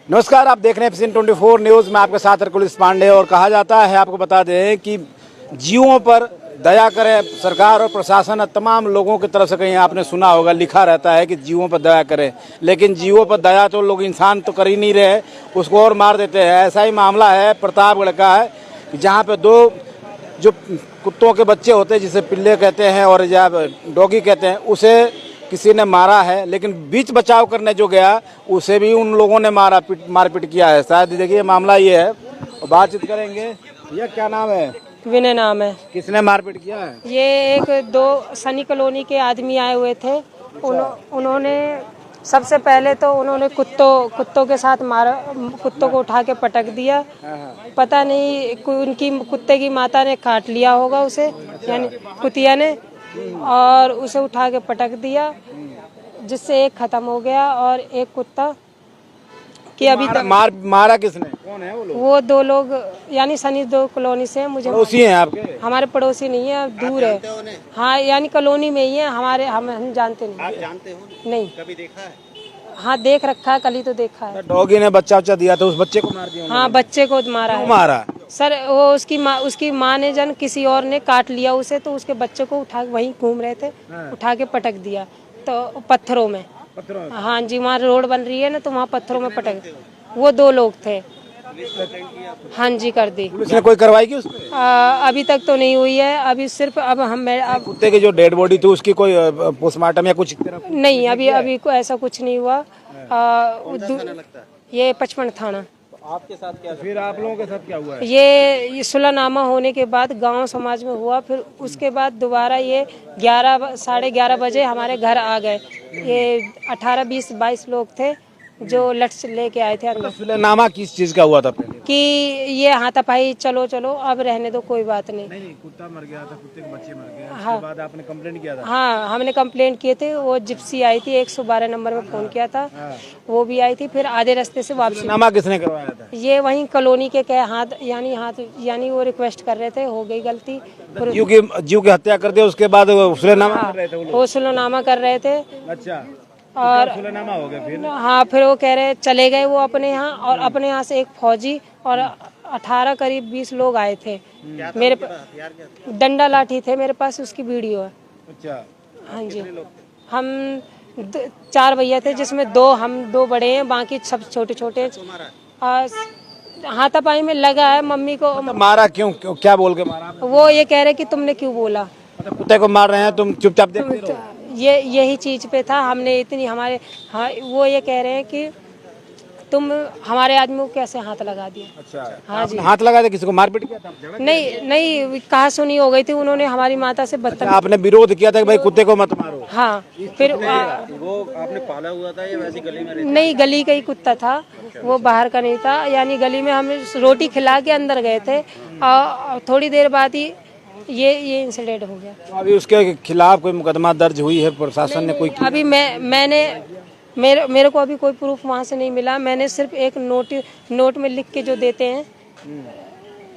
नमस्कार, आप देख रहे हैं एफएसएन 24 न्यूज़ में आपके साथ कुलदीप पांडे। और कहा जाता है, आपको बता दें कि जीवों पर दया करे सरकार और प्रशासन। तमाम लोगों की तरफ से कहीं आपने सुना होगा, लिखा रहता है कि जीवों पर दया करे, लेकिन जीवों पर दया तो लोग इंसान तो कर ही नहीं रहे, उसको और मार देते हैं। ऐसा ही मामला है प्रतापगढ़ का है, जहाँ पे दो जो कुत्तों के बच्चे होते हैं, जिसे पिल्ले कहते हैं और या डॉगी कहते हैं, उसे किसी ने मारा है। लेकिन बीच बचाव करने जो गया, उसे भी उन लोगों ने मारपीट किया है। शायद देखिए मामला ये है, बातचीत करेंगे। भैया क्या नाम है? विनय नाम है। किसने मारपीट किया है? ये एक दो सनी कॉलोनी के आदमी आए हुए थे। उन्होंने सबसे पहले तो उन्होंने कुत्तों के साथ मारा, कुत्तों को उठा के पटक दिया। पता नहीं उनकी कुत्ते की माता ने काट लिया होगा उसे, यानी कुतिया ने, और उसे उठा के पटक दिया, जिससे एक खत्म हो गया। और एक कुत्ता कि अभी तक मारा किसने? कौन है वो लोग? वो दो लोग यानी सनी दो कॉलोनी से, मुझे पड़ोसी हैं आपके? हमारे पड़ोसी नहीं है, दूर है। हाँ, यानी कॉलोनी में ही है हमारे। हम जानते नहीं। आप जानते हो? नहीं। कभी देखा है? हाँ, देख रखा है, कल ही तो देखा है। डॉगी ने बच्चा दिया था, उस बच्चे को मार दिया? हाँ, बच्चे को मारा है। मारा सर, वो उसकी माँ ने जन किसी और ने काट लिया उसे, तो उसके बच्चे को उठा वहीं घूम रहे थे, उठा के पटक दिया तो पत्थरों में। हाँ जी, वहाँ रोड बन रही है ना, तो वहाँ पत्थरों में पटक। वो दो लोग थे। हाँ जी, कर दी। पुलिस ने कोई कार्रवाई की उसपे? अभी तक तो नहीं हुई है। अभी सिर्फ अब कुत्ते की जो डेड बॉडी थी, उसकी कोई पोस्टमार्टम या कुछ नहीं, अभी ऐसा कुछ नहीं हुआ। ये 55 थाना। आपके साथ क्या? फिर आप लोगों के साथ क्या हुआ है? ये सुलहनामा होने के बाद गांव समाज में हुआ। फिर उसके बाद दोबारा ये 11 साढ़े 11 बजे हमारे घर आ गए। ये 18, 20, 22 लोग थे जो लठ लेके आए थे अंदर। सुलहनामा किस चीज का हुआ था पहले? कि ये हाथापाई, चलो चलो अब रहने दो, कोई बात नहीं। नहीं, कुत्ता मर गया था, कुत्ते के बच्चे मर गए। हाँ, उसके बाद आपने कंप्लेंट किया था? हाँ, हमने कंप्लेंट किए थे। वो जिप्सी आई थी, 112 नंबर में फोन किया था। वो भी आई थी। फिर आधे रास्ते से वापसी। सुलहनामा किसने करवाया था? ये वहीं कॉलोनी के यानी वो रिक्वेस्ट कर रहे थे, हो गई गलती। जीव की हत्या कर दिया, उसके बाद सुलहनामा कर रहे थे वो लोग? वो सुलहनामा कर रहे थे। अच्छा, और सुलहनामा हो गया फिर? हाँ, फिर वो कह रहे चले गए वो अपने यहाँ, और अपने यहाँ से एक फौजी और 18 करीब 20 लोग आए थे। मेरे डंडा लाठी थे मेरे पास, उसकी वीडियो है। अच्छा, हाँ जी, हम 4 भैया थे, जिसमें हम दो बड़े हैं, बाकी सब छोटे छोटे। हाथापाई में लगा है मम्मी को। मारा क्यों? क्या बोल के मारा? वो ये कह रहे कि तुमने क्यों बोला। कुत्ते को मार रहे हैं, तुम चुपचाप देखते रहो। यही चीज पे था। हमने इतनी हमारे, हाँ, वो ये कह रहे हैं कि तुम हमारे आदमी को कैसे हाथ लगा दिया। अच्छा, हाँ जी। हाथ लगा दे, किसी को मारपीट किया था? नहीं, कहा सुनी हो गई थी। उन्होंने हमारी माता से बदतमीजी। आपने विरोध किया था कि भाई कुत्ते को मत मारो? हाँ, फिर वो आपने पाला हुआ था या वैसी गली में? नहीं, गली का ही कुत्ता था, वो बाहर का नहीं था। यानी गली में हम रोटी खिला के अंदर गए थे, और थोड़ी देर बाद ही ये इंसिडेंट हो गया। तो अभी उसके खिलाफ कोई मुकदमा दर्ज हुई है? प्रशासन ने कोई? अभी मेरे को अभी कोई प्रूफ वहाँ से नहीं मिला। मैंने सिर्फ एक नोट में लिख के जो देते हैं,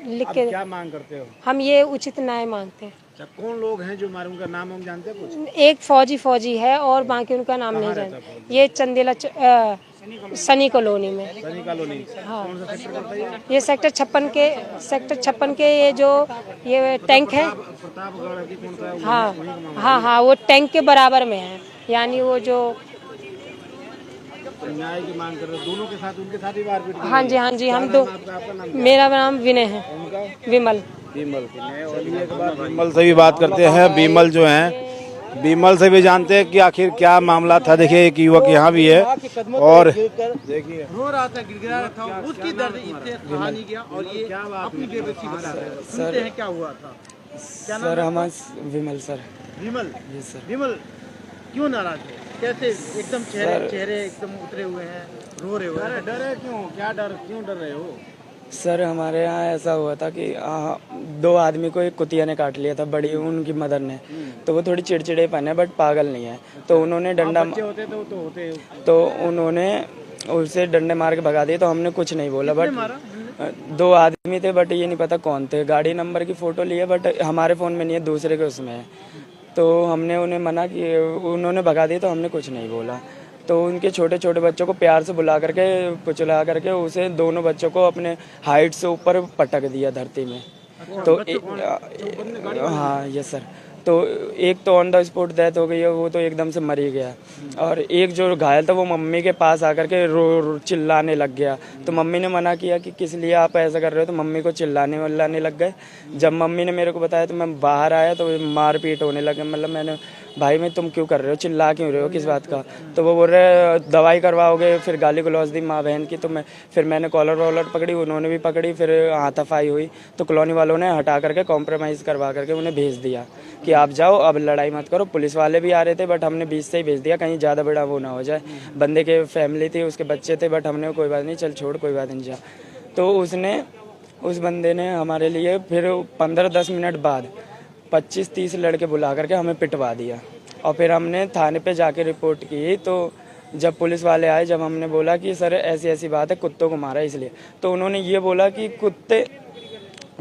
लिख के। क्या मांग करते हो? हम ये उचित न्याय मांगते हैं। अच्छा, कौन लोग हैं जो मारे? उनका नाम हम जानते हैं कुछ? एक फौजी है और बाकी उनका नाम नहीं जानते। ये चंदेला सनी कॉलोनी में। सनी कॉलोनी? हाँ, कौन सा सेक्टर पड़ता है ये? ये सेक्टर 56 के ये जो ये टैंक है। प्रतापगढ़ की कौन सा? हाँ, हाँ, वो टैंक के बराबर में है। यानी वो जो न्याय की मांग कर रहे हैं, दोनों के साथ, उनके साथ ही मारपीट? हाँ जी, हम दो। मेरा नाम विनय है। विमल। चलिए एक बार बीमल से भी बात करते हैं। बीमल जो हैं, बीमल से भी जानते हैं कि आखिर क्या मामला था। देखिए एक युवक यहाँ भी है, और देखिए रो रहा था, गिड़गिड़ा रहा था, उसकी दर्द इतने कहा नहीं गया। और ये अपनी बेबसी बता रहे हैं। सुनते हैं क्या हुआ था। क्या नाम? सर हमारा विमल सर। विमल? जी सर। विमल, क्यों नाराज है? कैसे एकदम चेहरे एकदम उतरे हुए हैं, रो रहे हो? डरे क्यों? क्या क्यों डर रहे हो? सर हमारे यहाँ ऐसा हुआ था कि 2 आदमी को एक कुतिया ने काट लिया था, बड़ी उनकी मदर ने। तो वो थोड़ी चिड़चिड़ेपन है, बट पागल नहीं है। तो उन्होंने तो उन्होंने उसे डंडे मार के भगा दिए। तो हमने कुछ नहीं बोला, बट 2 आदमी थे, बट ये नहीं पता कौन थे। गाड़ी नंबर की फोटो ली है, बट हमारे फ़ोन में नहीं है, दूसरे के उसमें है। तो हमने उन्हें मना किया, उन्होंने भगा दिया, तो हमने कुछ नहीं बोला। तो उनके छोटे छोटे बच्चों को प्यार से बुला करके पुचला करके उसे दोनों बच्चों को अपने हाइट से ऊपर पटक दिया धरती में। तो हाँ यस सर। तो एक तो ऑन द स्पॉट डेथ हो गई है, वो तो एकदम से मर ही गया। और एक जो घायल था वो मम्मी के पास आकर के रो चिल्लाने लग गया। तो मम्मी ने मना किया कि किस लिए आप ऐसा कर रहे हो, तो मम्मी को चिल्लाने वल्लाने लग गए। जब मम्मी ने मेरे को बताया तो मैं बाहर आया तो मारपीट होने लगे। मतलब मैंने भाई मैं तुम क्यों कर रहे हो, चिल्ला क्यों रहे हो, किस बात का। तो वो बोल रहे दवाई करवाओगे, फिर गाली गलौज दी माँ बहन की। तो फिर मैंने कॉलर वॉलर पकड़ी, उन्होंने भी पकड़ी, फिर हाथापाई हुई। तो कॉलोनी वालों ने हटा करके कॉम्प्रोमाइज़ करवा करके उन्हें भेज दिया कि आप जाओ, अब लड़ाई मत करो। पुलिस वाले भी आ रहे थे बट हमने बीच से ही भेज दिया, कहीं ज़्यादा बड़ा वो ना हो जाए। बंदे के फैमिली थी, उसके बच्चे थे, बट हमने कोई बात नहीं, चल छोड़, कोई बात नहीं जा। तो उस बंदे ने हमारे लिए फिर 15-10 मिनट बाद 25-30 लड़के बुला करके हमें पिटवा दिया। और फिर हमने थाने पे जाके रिपोर्ट की। तो जब पुलिस वाले आए, जब हमने बोला कि सर ऐसी ऐसी बात है, कुत्तों को मारा इसलिए, तो उन्होंने ये बोला कि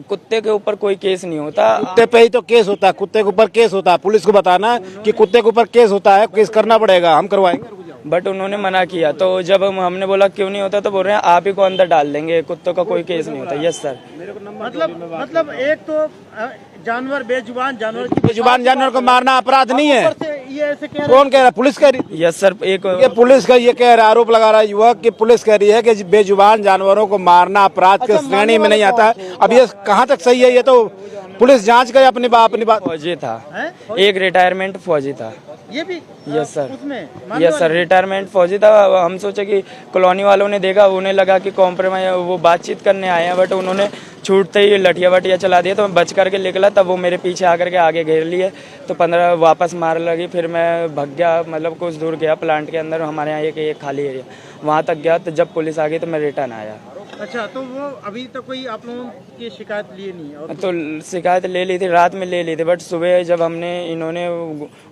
कुत्ते के ऊपर कोई केस नहीं होता। कुत्ते पे ही तो केस होता है, कुत्ते के ऊपर केस होता है। पुलिस को बताना कि कुत्ते के ऊपर केस होता है, केस करना पड़ेगा, हम करवाएंगे। बट उन्होंने मना किया। तो जब हमने बोला क्यों नहीं होता, तो बोल रहे हैं आप ही को अंदर डाल देंगे, कुत्तों का कोई केस नहीं होता। Yes sir. मतलब एक तो जानवर बेजुबान जानवर की बेजुबान जानवर को मारना अपराध नहीं है। ऊपर से ये ऐसे कह रहे कौन कह रहा है? पुलिस कह रही। Yes sir. ये पुलिस का ये कह रहा, आरोप लगा रहा है युवक कि पुलिस कह रही है कि बेजुबान जानवरों को मारना अपराध के श्रेणी में नहीं आता है। अब ये कहाँ तक सही है? ये तो पुलिस जांच करे अपनी बात। फौजी था, हैं? एक रिटायरमेंट फौजी था। ये भी यस सर। उसमें यस सर, रिटायरमेंट फौजी था। हम सोचे कि कॉलोनी वालों ने देखा, उन्हें लगा कि कॉम्प्रोमाइज वो बातचीत करने आए हैं, बट उन्होंने छूटते ही लठिया वठिया चला दिया। तो मैं बच करके निकला, तब वो मेरे पीछे आकर के आगे घेर लिए। तो 15 वापस मार लगी। फिर मैं भाग गया, मतलब कुछ दूर गया प्लांट के अंदर, हमारे यहाँ एक खाली एरिया, वहाँ तक गया। तो जब पुलिस आ गई तो मैं रिटर्न आया। अच्छा, तो वो अभी तक कोई आप लोगों की शिकायत लिए नहीं है? और तो शिकायत ले ली थी, रात में ले ली थी, बट सुबह जब इन्होंने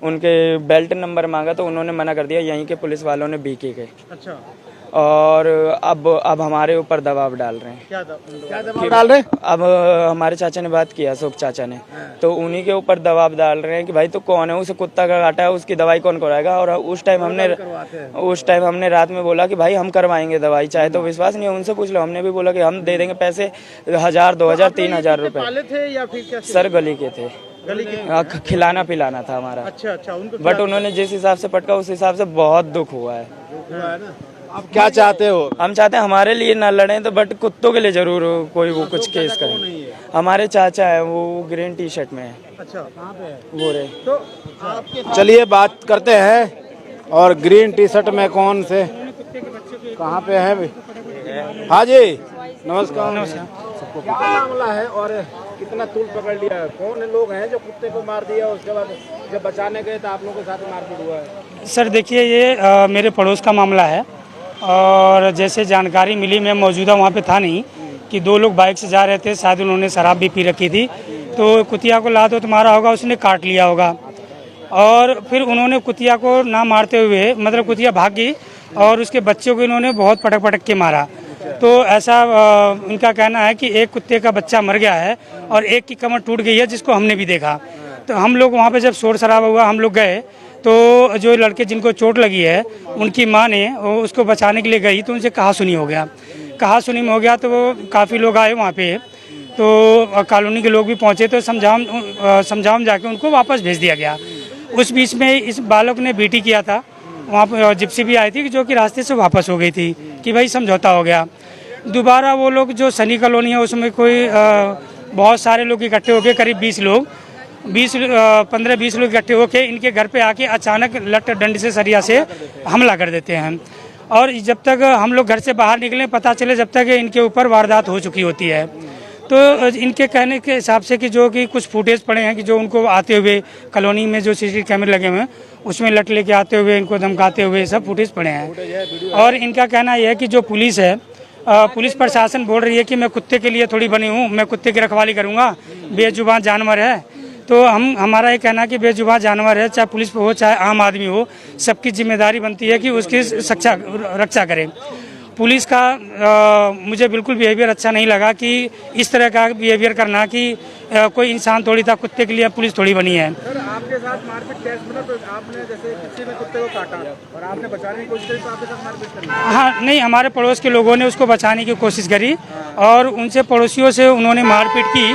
उनके बेल्ट नंबर मांगा तो उन्होंने मना कर दिया, यहीं के पुलिस वालों ने बीके के। अच्छा। और अब हमारे ऊपर दबाव डाल रहे हैं। क्या दबाव डाल रहे हैं? अब हमारे चाचा ने बात किया, अशोक चाचा ने, तो उन्हीं के ऊपर दबाव डाल रहे हैं कि भाई तो कौन है, उसे कुत्ता का काटा है, उसकी दवाई कौन कराएगा। और उस टाइम हमने रात में बोला कि भाई हम करवाएंगे दवाई, चाहे तो विश्वास नहीं है उनसे पूछ लो। हमने भी बोला कि हम दे देंगे पैसे 1000, 2000, 3000 रुपए। पाले थे या फिर क्या? सर गली के थे, गली के खिलाना पिलाना था हमारा। अच्छा उनको। बट उन्होंने जिस हिसाब से पटका उस हिसाब से बहुत दुख हुआ है। आप क्या चाहते हो? हम चाहते हैं हमारे लिए ना लड़ें, तो बट कुत्तों के लिए जरूर कोई वो कुछ केस करे। हमारे चाचा है, वो ग्रीन टी शर्ट में है। अच्छा, कहाँ पे है वो रहे। तो आपके चलिए बात करते हैं। और ग्रीन टी शर्ट में कौन से, कहाँ पे है भाई? हाँ जी नमस्कार। क्या मामला है और कितना तूल पकड़ लिया है? कौन लोग हैं जो कुत्ते को मार दिया, उसके बाद जब बचाने गए तो आप लोगों के साथ मारपीट हुआ है? सर देखिए, ये मेरे पड़ोस का मामला है। और जैसे जानकारी मिली, मैं मौजूदा वहाँ पे था नहीं, कि 2 लोग बाइक से जा रहे थे, शायद उन्होंने शराब भी पी रखी थी, तो कुतिया को लात तो मारा होगा, उसने काट लिया होगा। और फिर उन्होंने कुतिया को ना मारते हुए, मतलब कुतिया भाग गई और उसके बच्चों को इन्होंने बहुत पटक के मारा। तो ऐसा इनका कहना है कि एक कुत्ते का बच्चा मर गया है और एक की कमर टूट गई है, जिसको हमने भी देखा। तो हम लोग वहाँ पे जब शोर शराबा हुआ, हम लोग गए, तो जो लड़के जिनको चोट लगी है उनकी माँ ने उसको बचाने के लिए गई, तो उनसे कहा सुनी हो गया। कहा सुनी में हो गया तो वो काफ़ी लोग आए वहाँ पे, तो कॉलोनी के लोग भी पहुँचे, तो समझाम जाके उनको वापस भेज दिया गया। उस बीच में इस बालक ने बीटी किया था, वहाँ पर जिप्सी भी आई थी जो कि रास्ते से वापस हो गई थी कि भाई समझौता हो गया। दोबारा वो लोग जो सनी कॉलोनी है उसमें कोई बहुत सारे लोग इकट्ठे होके, करीब 20 लोग 15-20 लोग इकट्ठे होके इनके घर पे आके अचानक लट डंड से सरिया से हमला कर देते हैं। और जब तक हम लोग घर से बाहर निकले, पता चले जब तक इनके ऊपर वारदात हो चुकी होती है। तो इनके कहने के हिसाब से कि जो कि कुछ फुटेज पड़े हैं कि जो उनको आते हुए कॉलोनी में जो सीसीटीवी कैमरे लगे हुए हैं उसमें लट लेके आते हुए, इनको धमकाते हुए सब फुटेज पड़े हैं। और इनका कहना यह है कि जो पुलिस है, पुलिस प्रशासन बोल रही है कि मैं कुत्ते के लिए थोड़ी बनी हूँ, मैं कुत्ते की रखवाली करूँगा, बेजुबान जानवर है। तो हमारा ये कहना है कि बेजुबान जानवर है, चाहे पुलिस हो चाहे आम आदमी हो, सबकी जिम्मेदारी बनती है कि उसकी रक्षा करें। पुलिस का मुझे बिल्कुल बिहेवियर अच्छा नहीं लगा कि इस तरह का बिहेवियर करना कि कोई इंसान थोड़ी था, कुत्ते के लिए पुलिस थोड़ी बनी है। सर आपके साथ मारपीट कैसे मतलब तो आपने जैसे किसी ने कुत्ते को काटा और आपने बचाने की कोशिश करी तो आपके साथ मारपीट करनी? हाँ नहीं, हमारे पड़ोस के लोगों ने उसको बचाने की कोशिश करी और उनसे पड़ोसियों से उन्होंने मारपीट की।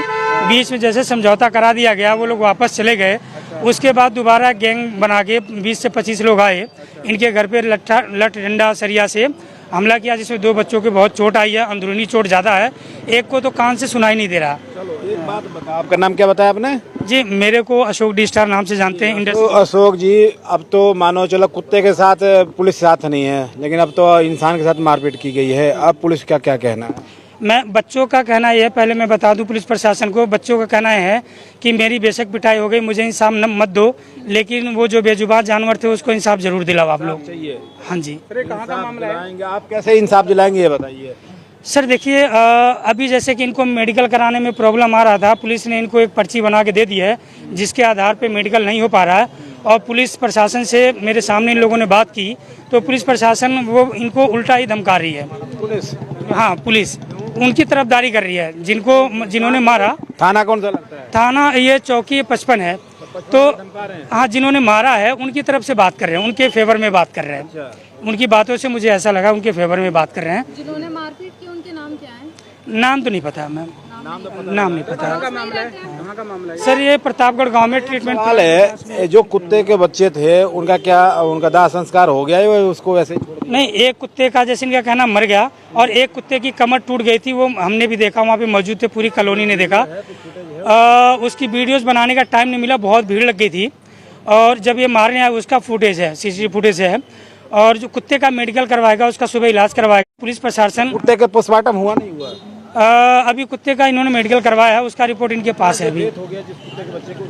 बीच में जैसे समझौता करा दिया गया, वो लोग वापस चले गए। उसके बाद दोबारा गैंग बना के 20 से 25 लोग आए, इनके घर पे लठ डंडा सरिया से हमला किया, जिसमें 2 बच्चों की बहुत चोट आई है, अंदरूनी चोट ज़्यादा है, एक को तो कान से सुनाई नहीं दे रहा। चलो एक बात बताओ, आपका नाम क्या बताया आपने? जी, मेरे को अशोक डी स्टार नाम से जानते हैं। तो अशोक जी, अब तो मानो चलो कुत्ते के साथ पुलिस साथ नहीं है, लेकिन अब तो इंसान के साथ मारपीट की गई है, अब पुलिस का क्या कहना है? मैं बच्चों का कहना यह है, पहले मैं बता दूं पुलिस प्रशासन को, बच्चों का कहना है कि मेरी बेशक पिटाई हो गई, मुझे इंसाफ मत दो, लेकिन वो जो बेजुबान जानवर थे उसको इंसाफ जरूर दिलाओ आप लोग। चाहिए। हाँ जी कहाँ का मामला है? आप कैसे इंसाफ दिलाएंगे ये बताइए? सर देखिए, अभी जैसे कि इनको मेडिकल कराने में प्रॉब्लम आ रहा था, पुलिस ने इनको एक पर्ची बना के दे दी है जिसके आधार पे मेडिकल नहीं हो पा रहा है, और पुलिस प्रशासन से मेरे सामने इन लोगों ने बात की तो पुलिस प्रशासन वो इनको उल्टा ही धमका रही है। पुलिस? हाँ, पुलिस उनकी तरफदारी कर रही है, जिन्होंने मारा। थाना कौन सा लगता है? थाना ये चौकी 55 है, तो हाँ, जिन्होंने मारा है उनकी तरफ से बात कर रहे हैं, उनके फेवर में बात कर रहे हैं। उनकी बातों से मुझे ऐसा लगा उनके फेवर में बात कर रहे हैं। जिन्होंने मारपीट की उनके नाम क्या है? नाम तो नहीं पता मैम, नाम नहीं पता। कहाँ का मामला है? सर ये प्रतापगढ़ गांव में ट्रीटमेंट सवाल है, जो कुत्ते के बच्चे थे उनका क्या, उनका दाह संस्कार हो गया है, उसको वैसे ही छोड़ दिया? नहीं, एक कुत्ते का जैसे इनका कहना मर गया और एक कुत्ते की कमर टूट गई थी, वो हमने भी देखा, वहाँ पे मौजूद थे, पूरी कॉलोनी ने देखा। उसकी वीडियोस बनाने का टाइम नहीं मिला, बहुत भीड़ लग गई थी, और जब ये मारने आए उसका फुटेज है, सीसीटीवी फुटेज है, और जो कुत्ते का मेडिकल करवाएगा उसका सुबह इलाज करवाएगा पुलिस प्रशासन। कुत्ते का पोस्टमार्टम हुआ नहीं हुआ? अभी कुत्ते का इन्होंने मेडिकल करवाया है, उसका रिपोर्ट इनके पास है अभी।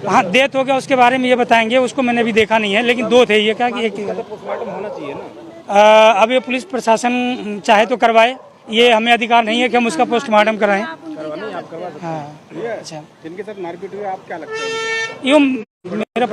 हाँ, डेथ हो गया, उसके बारे में ये बताएंगे, उसको मैंने अभी देखा नहीं है, लेकिन 2 थे, ये क्या कि एक पोस्टमार्टम होना चाहिए ना। अब ये पुलिस प्रशासन चाहे तो करवाए, ये हमें अधिकार नहीं है कि हम उसका पोस्टमार्टम कराएं। हाँ, अच्छा, जिनके साथ मारपीट हुई आप क्या लगता है? यूँ मेरा